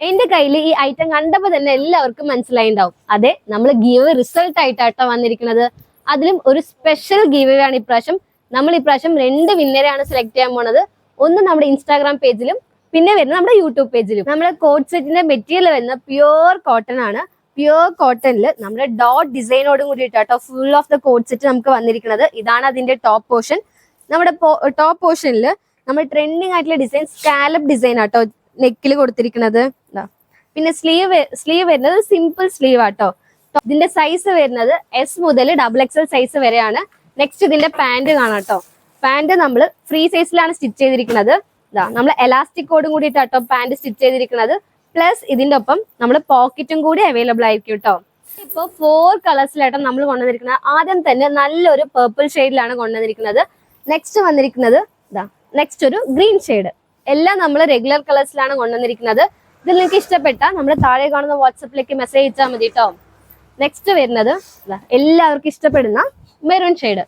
എന്റെ കയ്യിൽ ഈ ഐറ്റം കണ്ടപ്പോ തന്നെ എല്ലാവർക്കും മനസ്സിലായിണ്ടാവും. അതെ, നമ്മൾ ഗീവ് റിസൾട്ട് ആയിട്ടാട്ടോ വന്നിരിക്കുന്നത്. അതിലും ഒരു സ്പെഷ്യൽ ഗീവ് ആണ് ഇപ്രാവശ്യം. നമ്മൾ ഇപ്രാവശ്യം 2 വിന്നറെയാണ് സെലക്ട് ചെയ്യാൻ പോണത്. ഒന്ന് നമ്മുടെ ഇൻസ്റ്റാഗ്രാം പേജിലും പിന്നെ വരുന്നത് നമ്മുടെ യൂട്യൂബ് പേജിലും. നമ്മുടെ കോട്ട് സെറ്റിന്റെ മെറ്റീരിയൽ വരുന്ന പ്യുവർ കോട്ടൺ ആണ്. പ്യുവർ കോട്ടണിൽ നമ്മുടെ ഡോട്ട് ഡിസൈനോട് കൂടിയിട്ടാട്ടോ full of the coat set നമുക്ക് വന്നിരിക്കുന്നത്. ഇതാണ് അതിന്റെ ടോപ്പ് പോർഷൻ. നമ്മുടെ ടോപ്പ് പോർഷനിൽ നമ്മൾ ട്രെൻഡിങ് ആയിട്ടുള്ള ഡിസൈൻ സ്കാലപ്പ് ഡിസൈൻ ആട്ടോ നെക്കിൽ കൊടുത്തിരിക്കുന്നത്. പിന്നെ സ്ലീവ് വരുന്നത് സിമ്പിൾ സ്ലീവ് ആട്ടോ. ഇതിന്റെ സൈസ് വരുന്നത് S മുതൽ XXL സൈസ് വരെയാണ്. നെക്സ്റ്റ് ഇതിന്റെ പാന്റ് കാണാട്ടോ. പാന്റ് നമ്മൾ ഫ്രീ സൈസിലാണ് സ്റ്റിച്ച് ചെയ്തിരിക്കുന്നത്. നമ്മൾ എലാസ്റ്റിക്കോടും കൂടിയിട്ടാട്ടോ പാന്റ് സ്റ്റിച്ച് ചെയ്തിരിക്കുന്നത്. പ്ലസ് ഇതിന്റെ ഒപ്പം നമ്മൾ പോക്കറ്റും കൂടി അവൈലബിൾ ആയിരിക്കും കേട്ടോ. ഇപ്പോൾ 4 കളേഴ്സിലാട്ടോ നമ്മൾ കൊണ്ടുവന്നിരിക്കുന്നത്. ആദ്യം തന്നെ നല്ലൊരു പേർപ്പിൾ ഷെയ്ഡിലാണ് കൊണ്ടുവന്നിരിക്കുന്നത്. നെക്സ്റ്റ് വന്നിരിക്കുന്നത് നെക്സ്റ്റ് ഒരു ഗ്രീൻ ഷെയ്ഡ്. എല്ലാം നമ്മൾ റെഗുലർ കളേഴ്സിലാണ് കൊണ്ടുവന്നിരിക്കുന്നത്. ഇതിൽ നിങ്ങൾക്ക് ഇഷ്ടപ്പെട്ട നമ്മൾ താഴെ കാണുന്ന വാട്സപ്പിലേക്ക് മെസ്സേജ് അയച്ചാൽ മതി കേട്ടോ. നെക്സ്റ്റ് വരുന്നത് എല്ലാവർക്കും ഇഷ്ടപ്പെടുന്ന മെറൂൺ ഷെയ്ഡ്.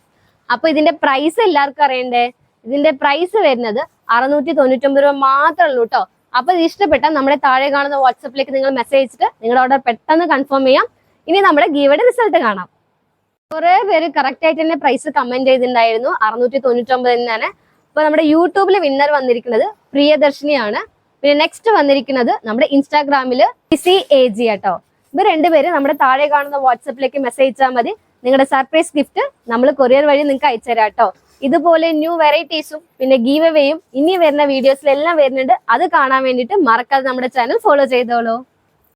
അപ്പൊ ഇതിന്റെ പ്രൈസ് എല്ലാവർക്കും അറിയണ്ടേ? ഇതിന്റെ പ്രൈസ് വരുന്നത് 699 രൂപ മാത്രമേ ഉള്ളൂ കേട്ടോ. അപ്പൊ ഇത് ഇഷ്ടപ്പെട്ട നമ്മുടെ താഴെ കാണുന്ന വാട്സപ്പിലേക്ക് നിങ്ങൾ മെസ്സേജ് അയച്ചിട്ട് നിങ്ങളുടെ ഓർഡർ പെട്ടെന്ന് കൺഫേം ചെയ്യാം. ഇനി നമ്മുടെ ഗീവയുടെ റിസൾട്ട് കാണാം. കുറെ പേര് കറക്റ്റ് ആയിട്ട് തന്നെ പ്രൈസ് കമന്റ് ചെയ്തിട്ടുണ്ടായിരുന്നു. 699 തന്നെയാണ്. അപ്പൊ നമ്മുടെ യൂട്യൂബിൽ വിന്നർ വന്നിരിക്കുന്നത് പ്രിയദർശിനിയാണ്. പിന്നെ നെക്സ്റ്റ് വന്നിരിക്കുന്നത് നമ്മുടെ ഇൻസ്റ്റാഗ്രാമില് AG കേട്ടോ. ഇവർ 2 പേര് നമ്മുടെ താഴെ കാണുന്ന വാട്സപ്പിലേക്ക് മെസ്സേജ് അയച്ചാൽ മതി. നിങ്ങളുടെ സർപ്രൈസ് ഗിഫ്റ്റ് നമ്മൾ കൊറിയർ വഴി നിങ്ങൾക്ക് അയച്ചുതരാം കേട്ടോ. ഇതുപോലെ ന്യൂ വെറൈറ്റീസും പിന്നെ ഗീവ് അവേയും ഇനി വരുന്ന വീഡിയോസിലെല്ലാം വരുന്നുണ്ട്. അത് കാണാൻ വേണ്ടിയിട്ട് മറക്കാതെ നമ്മുടെ ചാനൽ ഫോളോ ചെയ്തോളൂ.